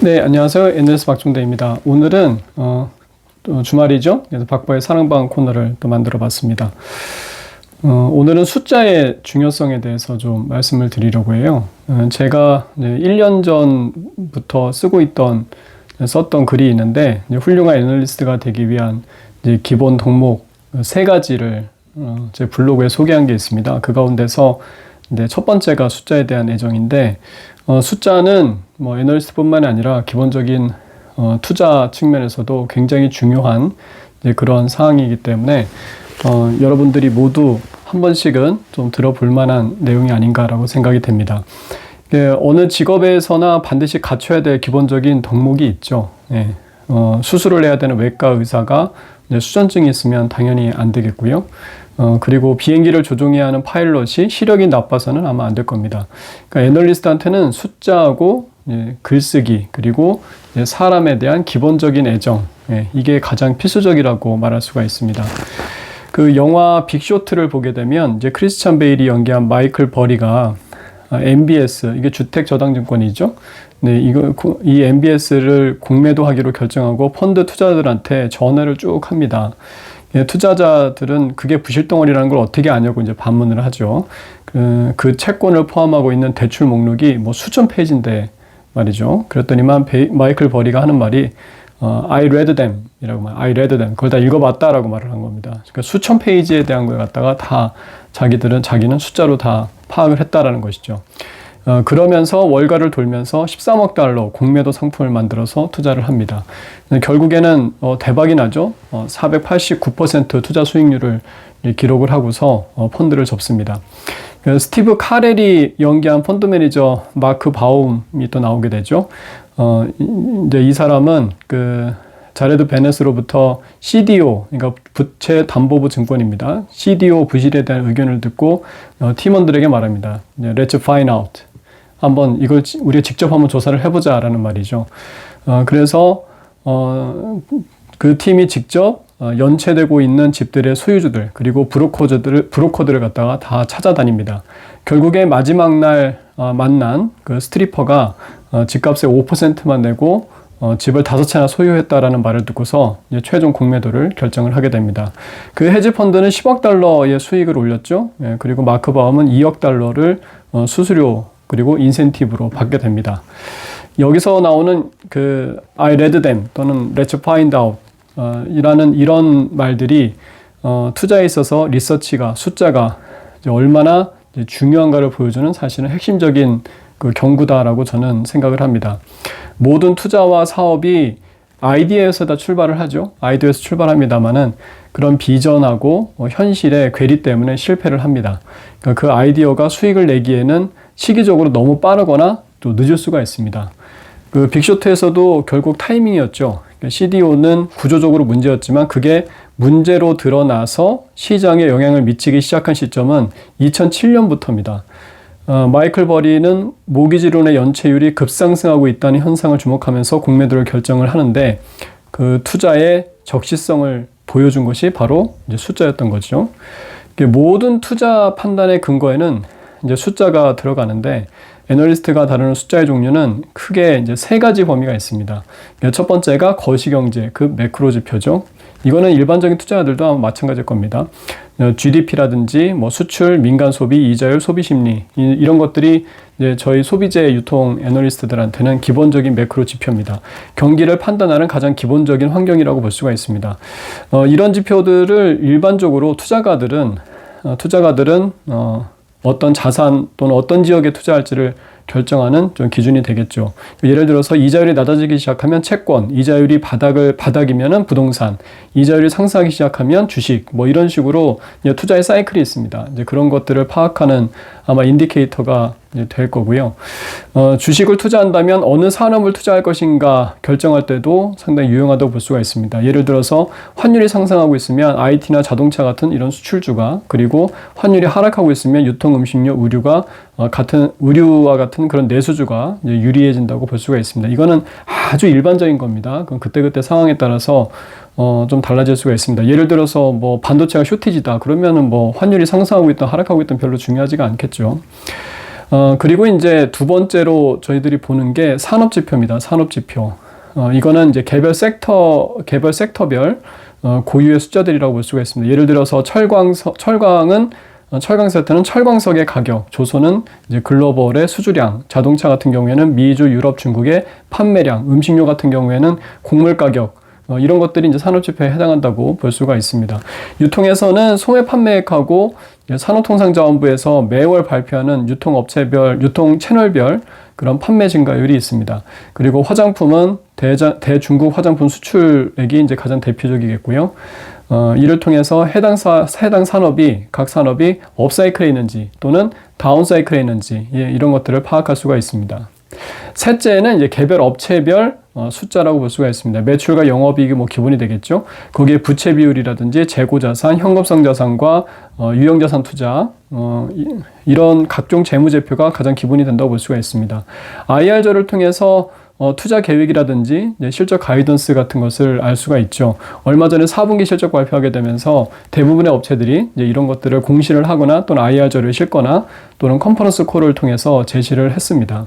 네, 안녕하세요. NLS 박종대입니다. 오늘은 또 주말이죠. 그래서 박보의 사랑방 코너를 또 만들어 봤습니다. 오늘은 숫자의 중요성에 대해서 좀 말씀을 드리려고 해요. 제가 1년 전부터 썼던 글이 있는데, 훌륭한 애널리스트가 되기 위한 기본 덕목 세 가지를 제 블로그에 소개한 게 있습니다. 그 가운데서 첫 번째가 숫자에 대한 애정인데, 숫자는 뭐 애널리스트뿐만이 아니라 기본적인 투자 측면에서도 굉장히 중요한 그런 사항이기 때문에 여러분들이 모두 한 번씩은 좀 들어볼 만한 내용이 아닌가라고 생각이 됩니다. 어느 직업에서나 반드시 갖춰야 될 기본적인 덕목이 있죠. 수술을 해야 되는 외과 의사가 수전증이 있으면 당연히 안 되겠고요. 그리고 비행기를 조종해야 하는 파일럿이 시력이 나빠서는 아마 안 될 겁니다. 그러니까 애널리스트한테는 숫자하고 글쓰기, 그리고 사람에 대한 기본적인 애정, 이게 가장 필수적이라고 말할 수가 있습니다. 그 영화 빅쇼트를 보게 되면 이제 크리스찬 베일이 연기한 마이클 버리가 MBS, 이게 주택저당증권이죠. 이 MBS를 공매도하기로 결정하고 펀드 투자자들한테 전화를 쭉 합니다. 투자자들은 그게 부실덩어리라는 걸 어떻게 아냐고 이제 반문을 하죠. 그 채권을 포함하고 있는 대출 목록이 뭐 수천 페이지인데 말이죠. 그랬더니만 마이클 버리가 하는 말이 I read them 이라고 말, I read them. 그걸 다 읽어봤다라고 말을 한 겁니다. 그러니까 수천 페이지에 대한 걸 갖다가 다 자기는 숫자로 다 파악을 했다라는 것이죠. 그러면서 월가를 돌면서 13억 달러 공매도 상품을 만들어서 투자를 합니다. 결국에는 대박이 나죠. 489% 투자 수익률을 기록을 하고서 펀드를 접습니다. 스티브 카렐이 연기한 펀드 매니저 마크 바움이 또 나오게 되죠. 이제 이 사람은 자레드 베넷으로부터 CDO, 그러니까 부채담보부 증권입니다. CDO 부실에 대한 의견을 듣고 팀원들에게 말합니다. Let's find out. 한번 이걸 우리가 직접 한번 조사를 해보자라는 말이죠. 그래서 그 팀이 직접 연체되고 있는 집들의 소유주들, 그리고 브로커들을 갖다가 다 찾아다닙니다. 결국에 마지막 날 만난 그 스트리퍼가 집값의 5%만 내고 집을 5채나 소유했다라는 말을 듣고서 이제 최종 공매도를 결정을 하게 됩니다. 그 헤지펀드는 10억 달러의 수익을 올렸죠. 그리고 마크 바움은 2억 달러를 수수료 그리고 인센티브로 받게 됩니다. 여기서 나오는 I read them 또는 let's find out 이라는 이런 말들이 투자에 있어서 리서치가, 숫자가 얼마나 중요한가를 보여주는 사실은 핵심적인 경구다라고 저는 생각을 합니다. 모든 투자와 사업이 아이디어에서 다 출발을 하죠. 아이디어에서 출발합니다만은 그런 비전하고 현실의 괴리 때문에 실패를 합니다. 그러니까 그 아이디어가 수익을 내기에는 시기적으로 너무 빠르거나 또 늦을 수가 있습니다. 그 빅쇼트에서도 결국 타이밍이었죠. CDO는 구조적으로 문제였지만 그게 문제로 드러나서 시장에 영향을 미치기 시작한 시점은 2007년부터입니다. 마이클 버리는 모기지론의 연체율이 급상승하고 있다는 현상을 주목하면서 공매도를 결정을 하는데 그 투자의 적시성을 보여준 것이 바로 이제 숫자였던 거죠. 모든 투자 판단의 근거에는 이제 숫자가 들어가는데 애널리스트가 다루는 숫자의 종류는 크게 이제 세 가지 범위가 있습니다. 첫 번째가 거시경제, 그 매크로 지표죠. 이거는 일반적인 투자자들도 아마 마찬가지일 겁니다. GDP라든지 뭐 수출, 민간 소비, 이자율, 소비 심리 이런 것들이 이제 저희 소비재 유통 애널리스트들한테는 기본적인 매크로 지표입니다. 경기를 판단하는 가장 기본적인 환경이라고 볼 수가 있습니다. 이런 지표들을 일반적으로 투자가들은 어떤 자산 또는 어떤 지역에 투자할지를 결정하는 좀 기준이 되겠죠. 예를 들어서 이자율이 낮아지기 시작하면 채권, 이자율이 바닥이면은 부동산, 이자율이 상승하기 시작하면 주식, 뭐 이런 식으로 투자의 사이클이 있습니다. 이제 그런 것들을 파악하는 아마 인디케이터가 될 거고요. 주식을 투자한다면 어느 산업을 투자할 것인가 결정할 때도 상당히 유용하다고 볼 수가 있습니다. 예를 들어서 환율이 상승하고 있으면 IT나 자동차 같은 이런 수출주가, 그리고 환율이 하락하고 있으면 유통, 음식료, 의류와 같은 그런 내수주가 유리해진다고 볼 수가 있습니다. 이거는 아주 일반적인 겁니다. 그럼 그때그때 상황에 따라서 좀 달라질 수가 있습니다. 예를 들어서 뭐 반도체가 쇼티지다 그러면은 뭐 환율이 상승하고 있든 하락하고 있든 별로 중요하지가 않겠죠. 그리고 이제 두 번째로 저희들이 보는 게 산업지표입니다. 산업지표. 이거는 이제 개별 섹터별 고유의 숫자들이라고 볼 수가 있습니다. 예를 들어서 철강세트는 철광석의 가격, 조선은 이제 글로벌의 수주량, 자동차 같은 경우에는 미주, 유럽, 중국의 판매량, 음식료 같은 경우에는 곡물 가격, 이런 것들이 이제 산업지표에 해당한다고 볼 수가 있습니다. 유통에서는 소매 판매액하고 산업통상자원부에서 매월 발표하는 유통업체별, 유통 채널별 그런 판매 증가율이 있습니다. 그리고 화장품은 대중국 화장품 수출액이 이제 가장 대표적이겠고요. 이를 통해서 해당 산업이, 각 산업이 업사이클에 있는지 또는 다운사이클에 있는지, 이런 것들을 파악할 수가 있습니다. 셋째는 이제 개별 업체별 숫자라고 볼 수가 있습니다. 매출과 영업이익이 뭐 기본이 되겠죠. 거기에 부채 비율이라든지 재고자산, 현금성 자산과 유형자산 투자, 이런 각종 재무제표가 가장 기본이 된다고 볼 수가 있습니다. IR저를 통해서 투자 계획이라든지 실적 가이던스 같은 것을 알 수가 있죠. 얼마 전에 4분기 실적 발표하게 되면서 대부분의 업체들이 이제 이런 것들을 공시를 하거나 또는 IR저를 싣거나 또는 컨퍼런스 콜을 통해서 제시를 했습니다.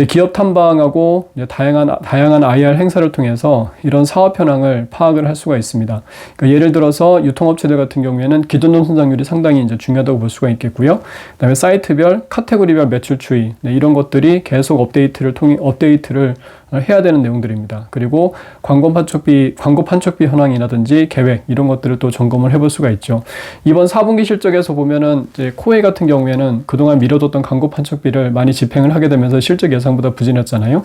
기업 탐방하고 다양한 IR 행사를 통해서 이런 사업 현황을 파악을 할 수가 있습니다. 그러니까 예를 들어서 유통업체들 같은 경우에는 기존 성장률이 상당히 이제 중요하다고 볼 수가 있겠고요. 그다음에 사이트별, 카테고리별 매출 추이, 이런 것들이 계속 업데이트를 해야 되는 내용들입니다. 그리고 광고 판촉비 현황이라든지 계획, 이런 것들을 또 점검을 해볼 수가 있죠. 이번 4분기 실적에서 보면은 이제 코웨이 같은 경우에는 그동안 미뤄뒀던 광고 판촉비를 많이 집행을 하게 되면서 실적 예상보다 부진했잖아요.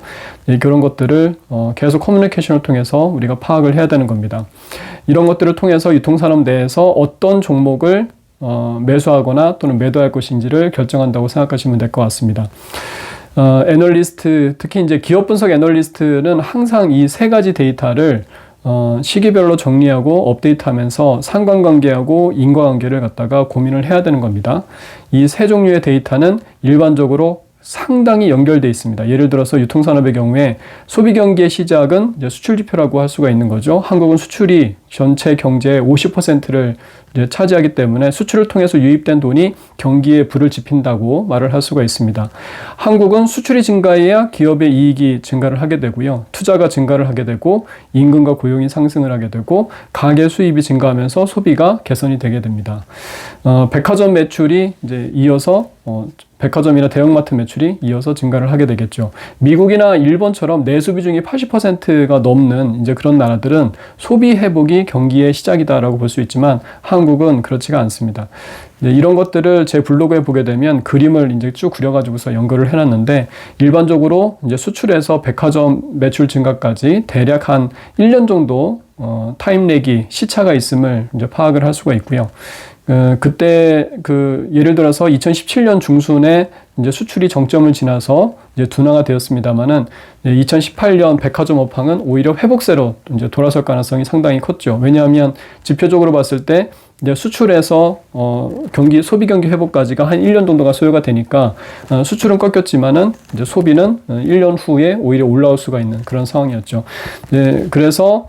그런 것들을 계속 커뮤니케이션을 통해서 우리가 파악을 해야 되는 겁니다. 이런 것들을 통해서 유통산업 내에서 어떤 종목을 매수하거나 또는 매도할 것인지를 결정한다고 생각하시면 될 것 같습니다. 애널리스트, 특히 이제 기업 분석 애널리스트는 항상 이 세 가지 데이터를 시기별로 정리하고 업데이트하면서 상관관계하고 인과관계를 갖다가 고민을 해야 되는 겁니다. 이 세 종류의 데이터는 일반적으로 상당히 연결되어 있습니다. 예를 들어서 유통산업의 경우에 소비 경기의 시작은 이제 수출 지표라고 할 수가 있는 거죠. 한국은 수출이 전체 경제의 50%를 이제 차지하기 때문에 수출을 통해서 유입된 돈이 경기에 불을 지핀다고 말을 할 수가 있습니다. 한국은 수출이 증가해야 기업의 이익이 증가를 하게 되고요. 투자가 증가를 하게 되고 임금과 고용이 상승을 하게 되고 가계 수입이 증가하면서 소비가 개선이 되게 됩니다. 백화점 매출이 이제 이어서 백화점이나 대형마트 매출이 이어서 증가를 하게 되겠죠. 미국이나 일본처럼 내수 비중이 80%가 넘는 이제 그런 나라들은 소비 회복이 경기의 시작이다라고 볼 수 있지만 한국은 그렇지가 않습니다. 이런 것들을 제 블로그에 보게 되면 그림을 이제 쭉 그려가지고서 연결을 해놨는데 일반적으로 이제 수출에서 백화점 매출 증가까지 대략 한 1년 정도 타임렉이 시차가 있음을 이제 파악을 할 수가 있고요. 그때 예를 들어서 2017년 중순에 이제 수출이 정점을 지나서 이제 둔화가 되었습니다만은 2018년 백화점 업황은 오히려 회복세로 이제 돌아설 가능성이 상당히 컸죠. 왜냐하면 지표적으로 봤을 때 이제 수출에서 소비 경기 회복까지가 한 1년 정도가 소요가 되니까 수출은 꺾였지만은 이제 소비는 1년 후에 오히려 올라올 수가 있는 그런 상황이었죠. 네, 그래서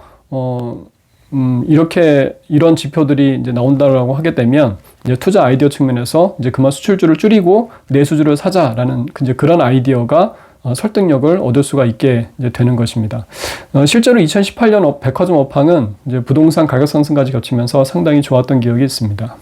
이런 지표들이 이제 나온다라고 하게 되면 이제 투자 아이디어 측면에서 이제 그만 수출주를 줄이고 내수주를 사자라는 이제 그런 아이디어가 설득력을 얻을 수가 있게 이제 되는 것입니다. 실제로 2018년 백화점 업황은 이제 부동산 가격 상승까지 겹치면서 상당히 좋았던 기억이 있습니다.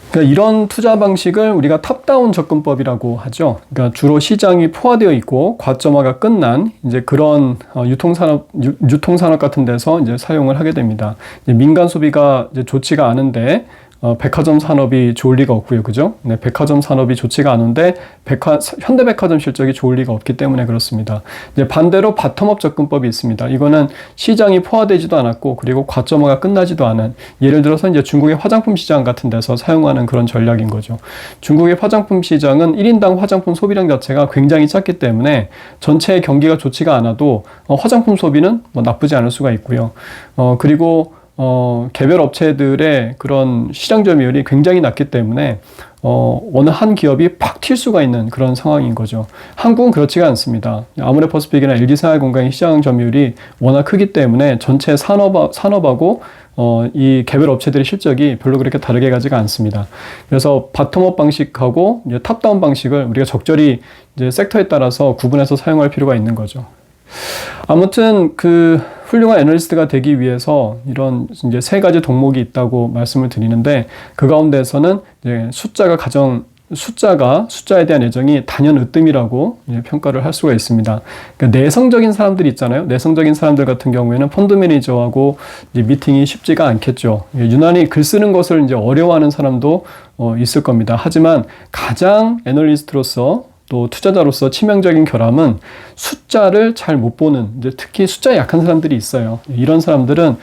그러니까 이런 투자 방식을 우리가 탑다운 접근법이라고 하죠. 그러니까 주로 시장이 포화되어 있고 과점화가 끝난 이제 그런 유통산업 같은 데서 이제 사용을 하게 됩니다. 이제 민간 소비가 이제 좋지가 않은데 백화점 산업이 좋을 리가 없고요. 그죠? 네, 백화점 산업이 좋지가 않은데 현대백화점 실적이 좋을 리가 없기 때문에 그렇습니다. 이제 반대로 바텀업 접근법이 있습니다. 이거는 시장이 포화되지도 않았고 그리고 과점화가 끝나지도 않은 예를 들어서 이제 중국의 화장품 시장 같은 데서 사용하는 그런 전략인 거죠. 중국의 화장품 시장은 1인당 화장품 소비량 자체가 굉장히 작기 때문에 전체 경기가 좋지가 않아도 화장품 소비는 뭐 나쁘지 않을 수가 있고요. 그리고 개별 업체들의 그런 시장 점유율이 굉장히 낮기 때문에 어느 한 기업이 팍 튈 수가 있는 그런 상황인 거죠. 한국은 그렇지가 않습니다. 아모레퍼시픽이나 LG생활건강의 시장 점유율이 워낙 크기 때문에 전체 산업하고 이 개별 업체들의 실적이 별로 그렇게 다르게 가지가 않습니다. 그래서 바텀업 방식하고 이제 탑다운 방식을 우리가 적절히 이제 섹터에 따라서 구분해서 사용할 필요가 있는 거죠. 아무튼 그 훌륭한 애널리스트가 되기 위해서 이런 이제 세 가지 동목이 있다고 말씀을 드리는데, 그 가운데에서는 이제 숫자에 대한 애정이 단연 으뜸이라고 평가를 할 수가 있습니다. 그러니까 내성적인 사람들이 있잖아요. 내성적인 사람들 같은 경우에는 펀드 매니저하고 이제 미팅이 쉽지가 않겠죠. 유난히 글 쓰는 것을 이제 어려워하는 사람도 있을 겁니다. 하지만 가장 애널리스트로서 또 투자자로서 치명적인 결함은 숫자를 잘 못 보는, 이제 특히 숫자에 약한 사람들이 있어요. 이런 사람들은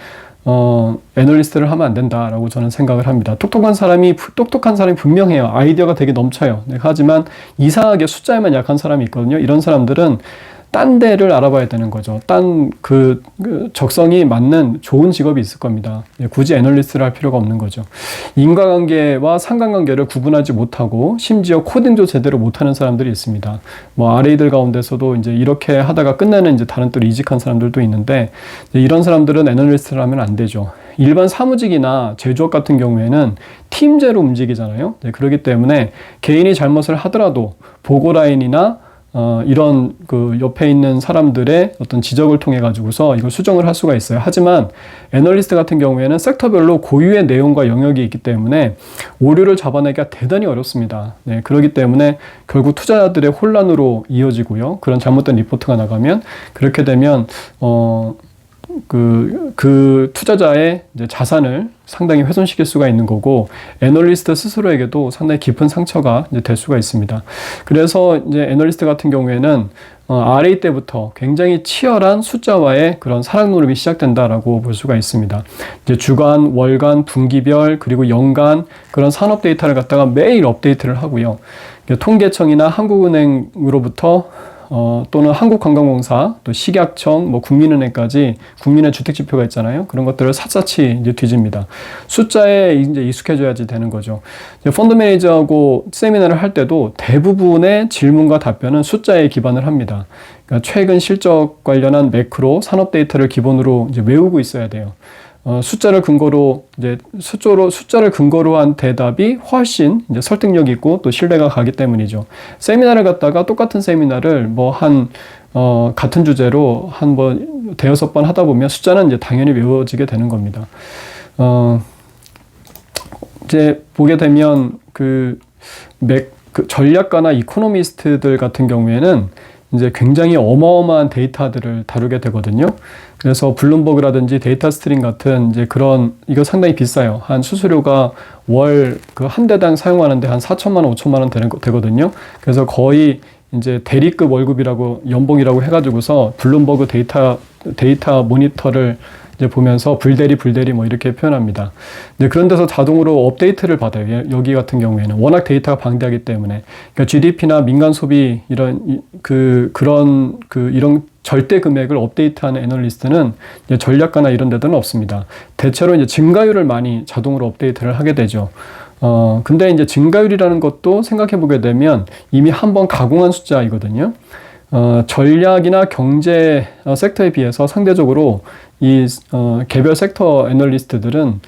애널리스트를 하면 안 된다라고 저는 생각을 합니다. 똑똑한 사람이 분명해요. 아이디어가 되게 넘쳐요. 하지만 이상하게 숫자에만 약한 사람이 있거든요. 이런 사람들은 딴 데를 알아봐야 되는 거죠. 그 적성이 맞는 좋은 직업이 있을 겁니다. 굳이 애널리스트를 할 필요가 없는 거죠. 인과관계와 상관관계를 구분하지 못하고 심지어 코딩도 제대로 못하는 사람들이 있습니다. 뭐 RA들 가운데서도 이제 이렇게 하다가 끝내는 이제 다른 또 이직한 사람들도 있는데, 이런 사람들은 애널리스트를 하면 안 되죠. 일반 사무직이나 제조업 같은 경우에는 팀제로 움직이잖아요. 그렇기 때문에 개인이 잘못을 하더라도 보고라인이나 이런 그 옆에 있는 사람들의 어떤 지적을 통해 가지고서 이걸 수정을 할 수가 있어요. 하지만 애널리스트 같은 경우에는 섹터별로 고유의 내용과 영역이 있기 때문에 오류를 잡아내기가 대단히 어렵습니다. 그렇기 때문에 결국 투자자들의 혼란으로 이어지고요. 그런 잘못된 리포트가 나가면, 그렇게 되면 그 투자자의 이제 자산을 상당히 훼손시킬 수가 있는 거고, 애널리스트 스스로에게도 상당히 깊은 상처가 이제 될 수가 있습니다. 그래서 이제 애널리스트 같은 경우에는 RA 때부터 굉장히 치열한 숫자와의 그런 사랑 노름이 시작된다라고 볼 수가 있습니다. 이제 주간, 월간, 분기별, 그리고 연간 그런 산업 데이터를 갖다가 매일 업데이트를 하고요. 통계청이나 한국은행으로부터 또는 한국관광공사, 또 식약청, 뭐 국민은행까지 국민의 주택지표가 있잖아요. 그런 것들을 샅샅이 이제 뒤집니다. 숫자에 이제 익숙해져야지 되는 거죠. 펀드 매니저하고 세미나를 할 때도 대부분의 질문과 답변은 숫자에 기반을 합니다. 그러니까 최근 실적 관련한 매크로 산업 데이터를 기본으로 이제 외우고 있어야 돼요. 숫자를 근거로 한 대답이 훨씬 이제 설득력 있고 또 신뢰가 가기 때문이죠. 세미나를 갖다가 똑같은 세미나를 같은 주제로 대여섯 번 하다 보면 숫자는 이제 당연히 외워지게 되는 겁니다. 이제 보게 되면 그 전략가나 이코노미스트들 같은 경우에는 이제 굉장히 어마어마한 데이터들을 다루게 되거든요. 그래서 블룸버그라든지 데이터 스트림 같은 이제 이거 상당히 비싸요. 한 수수료가 월 한 대당 사용하는데 한 4천만 원, 5천만 원 되거든요. 그래서 거의 이제 대리급 월급이라고, 연봉이라고 해가지고서 블룸버그 데이터 모니터를 이제 보면서 불대리 뭐 이렇게 표현합니다. 이제 그런 데서 자동으로 업데이트를 받아요. 여기 같은 경우에는 워낙 데이터가 방대하기 때문에. 그러니까 GDP나 민간 소비 이런 절대 금액을 업데이트하는 애널리스트는 이제 전략가나 이런 데들은 없습니다. 대체로 이제 증가율을 많이 자동으로 업데이트를 하게 되죠. 근데 이제 증가율이라는 것도 생각해 보게 되면 이미 한번 가공한 숫자이거든요. 전략이나 경제 섹터에 비해서 상대적으로 개별 섹터 애널리스트들은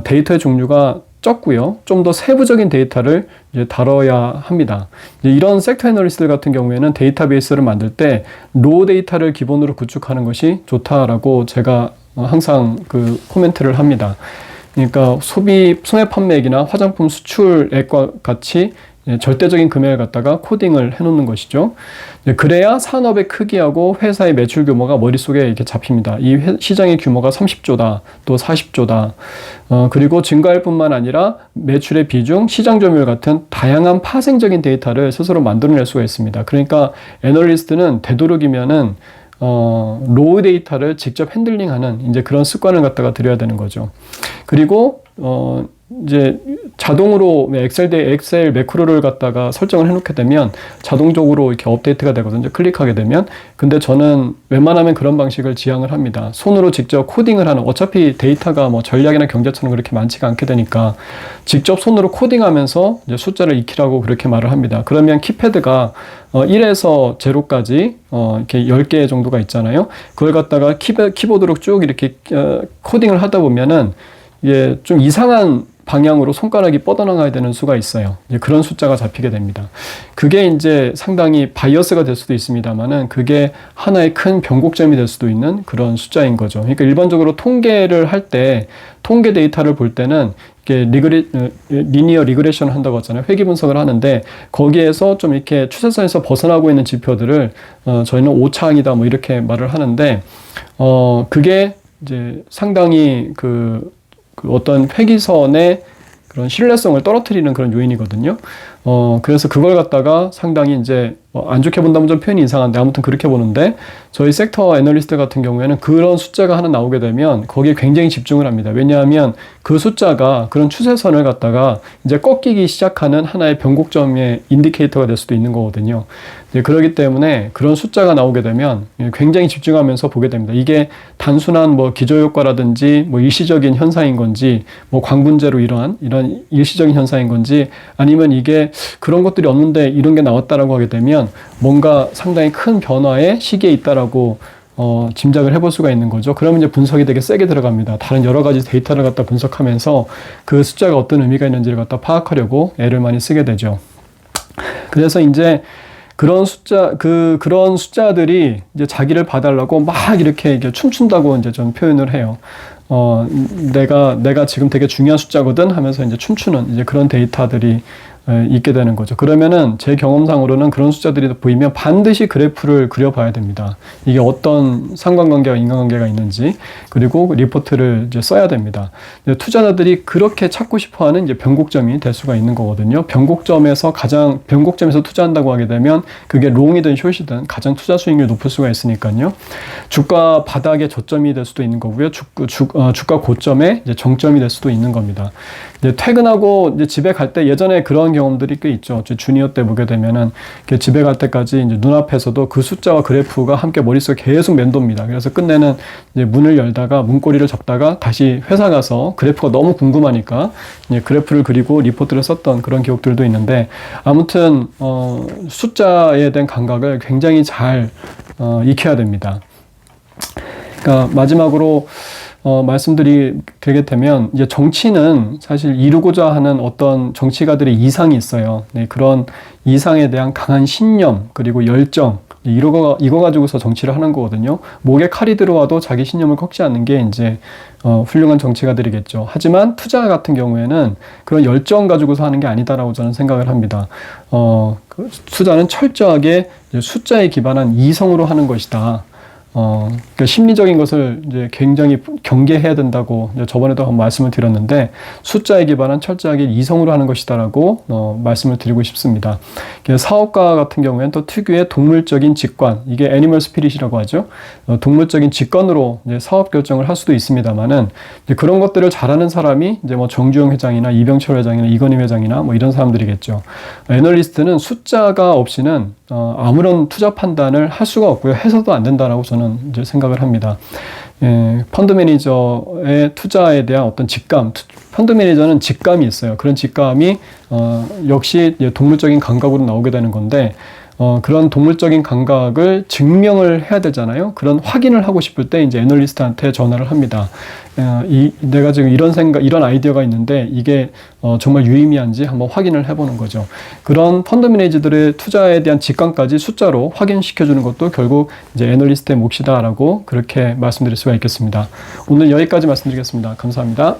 데이터의 종류가 적고요. 좀 더 세부적인 데이터를 이제 다뤄야 합니다. 이런 섹터 애널리스트들 같은 경우에는 데이터베이스를 만들 때 로 데이터를 기본으로 구축하는 것이 좋다라고 제가 항상 코멘트를 합니다. 그러니까 소매 판매액이나 화장품 수출액과 같이 절대적인 금액을 갖다가 코딩을 해놓는 것이죠. 그래야 산업의 크기하고 회사의 매출 규모가 머릿속에 이렇게 잡힙니다. 이 시장의 규모가 30조다, 또 40조다. 그리고 증가할 뿐만 아니라 매출의 비중, 시장 점유율 같은 다양한 파생적인 데이터를 스스로 만들어낼 수가 있습니다. 그러니까 애널리스트는 되도록이면은 로우 데이터를 직접 핸들링하는 이제 그런 습관을 갖다가 들여야 되는 거죠. 그리고 이제 자동으로 엑셀 매크로를 갖다가 설정을 해놓게 되면 자동적으로 이렇게 업데이트가 되거든요. 클릭하게 되면. 근데 저는 웬만하면 그런 방식을 지향을 합니다. 손으로 직접 코딩을 하는, 어차피 데이터가 뭐 전략이나 경제처럼 그렇게 많지가 않게 되니까 직접 손으로 코딩하면서 이제 숫자를 익히라고 그렇게 말을 합니다. 그러면 키패드가 1에서 0까지 이렇게 10개 정도가 있잖아요. 그걸 갖다가 키보드로 쭉 이렇게 코딩을 하다 보면은 이게 좀 이상한 방향으로 손가락이 뻗어나가야 되는 수가 있어요. 이제 그런 숫자가 잡히게 됩니다. 그게 이제 상당히 바이어스가 될 수도 있습니다만은 그게 하나의 큰 변곡점이 될 수도 있는 그런 숫자인 거죠. 그러니까 일반적으로 통계를 할 때 통계 데이터를 볼 때는 이게 리니어 리그레션 한다고 하잖아요. 회귀 분석을 하는데 거기에서 좀 이렇게 추세선에서 벗어나고 있는 지표들을 저희는 오차항이다 뭐 이렇게 말을 하는데 그게 이제 상당히 그 어떤 회귀선의 그런 신뢰성을 떨어뜨리는 그런 요인이거든요. 그래서 그걸 갖다가 상당히 이제 안 좋게 본다면 좀 표현이 이상한데 아무튼 그렇게 보는데 저희 섹터 애널리스트 같은 경우에는 그런 숫자가 하나 나오게 되면 거기에 굉장히 집중을 합니다. 왜냐하면 그 숫자가 그런 추세선을 갖다가 이제 꺾이기 시작하는 하나의 변곡점의 인디케이터가 될 수도 있는 거거든요. 그렇기 때문에 그런 숫자가 나오게 되면 굉장히 집중하면서 보게 됩니다. 이게 단순한 뭐 기저효과라든지 뭐 일시적인 현상인 건지 뭐 광분제로 이런 일시적인 현상인 건지 아니면 이게 그런 것들이 없는데 이런 게 나왔다라고 하게 되면 뭔가 상당히 큰 변화의 시기에 있다라고 짐작을 해볼 수가 있는 거죠. 그러면 이제 분석이 되게 세게 들어갑니다. 다른 여러 가지 데이터를 갖다 분석하면서 그 숫자가 어떤 의미가 있는지를 갖다 파악하려고 애를 많이 쓰게 되죠. 그래서 이제 그런 숫자들이 이제 자기를 봐달라고 막 이렇게 춤춘다고 이제 좀 표현을 해요. 내가 지금 되게 중요한 숫자거든 하면서 이제 춤추는 이제 그런 데이터들이 있게 되는 거죠. 그러면은 제 경험상으로는 그런 숫자들이 보이면 반드시 그래프를 그려봐야 됩니다. 이게 어떤 상관관계와 인과관계가 있는지 그리고 리포트를 이제 써야 됩니다. 투자자들이 그렇게 찾고 싶어하는 이제 변곡점이 될 수가 있는 거거든요. 변곡점에서 투자한다고 하게 되면 그게 롱이든 숏이든 가장 투자 수익률이 높을 수가 있으니까요. 주가 바닥의 저점이 될 수도 있는 거고요. 주가 고점의 이제 정점이 될 수도 있는 겁니다. 이제 퇴근하고 이제 집에 갈 때 예전에 그런 경험들이 꽤 있죠. 주니어 때 보게 되면은 집에 갈 때까지 이제 눈앞에서도 그 숫자와 그래프가 함께 머릿속에 계속 맴돕니다. 그래서 끝내는 이제 문을 열다가 문고리를 접다가 다시 회사 가서 그래프가 너무 궁금하니까 이제 그래프를 그리고 리포트를 썼던 그런 기억들도 있는데 아무튼 숫자에 대한 감각을 굉장히 잘 익혀야 됩니다. 그러니까 마지막으로 말씀드리게 되면 이제 정치는 사실 이루고자 하는 어떤 정치가들의 이상이 있어요. 네, 그런 이상에 대한 강한 신념 그리고 열정 이거 가지고서 정치를 하는 거거든요. 목에 칼이 들어와도 자기 신념을 꺾지 않는 게 이제 훌륭한 정치가들이겠죠. 하지만 투자 같은 경우에는 그런 열정 가지고서 하는 게 아니다라고 저는 생각을 합니다. 투자는 철저하게 숫자에 기반한 이성으로 하는 것이다. 그러니까 심리적인 것을 이제 굉장히 경계해야 된다고 저번에도 한번 말씀을 드렸는데 숫자에 기반한 철저하게 이성으로 하는 것이다라고 말씀을 드리고 싶습니다. 사업가 같은 경우에는 또 특유의 동물적인 직관, 이게 애니멀 스피릿이라고 하죠. 동물적인 직관으로 이제 사업 결정을 할 수도 있습니다만은 그런 것들을 잘하는 사람이 이제 뭐 정주영 회장이나 이병철 회장이나 이건희 회장이나 뭐 이런 사람들이겠죠. 애널리스트는 숫자가 없이는 아무런 투자 판단을 할 수가 없고요. 해서도 안 된다라고 저는 이제 생각을 합니다. 펀드 매니저의 투자에 대한 어떤 직감, 펀드 매니저는 직감이 있어요. 그런 직감이 역시 동물적인 감각으로 나오게 되는 건데 그런 동물적인 감각을 증명을 해야 되잖아요. 그런 확인을 하고 싶을 때 이제 애널리스트한테 전화를 합니다. 내가 지금 이런 아이디어가 있는데 이게 정말 유의미한지 한번 확인을 해보는 거죠. 그런 펀드 매니저들의 투자에 대한 직감까지 숫자로 확인시켜주는 것도 결국 이제 애널리스트의 몫이다라고 그렇게 말씀드릴 수가 있겠습니다. 오늘 여기까지 말씀드리겠습니다. 감사합니다.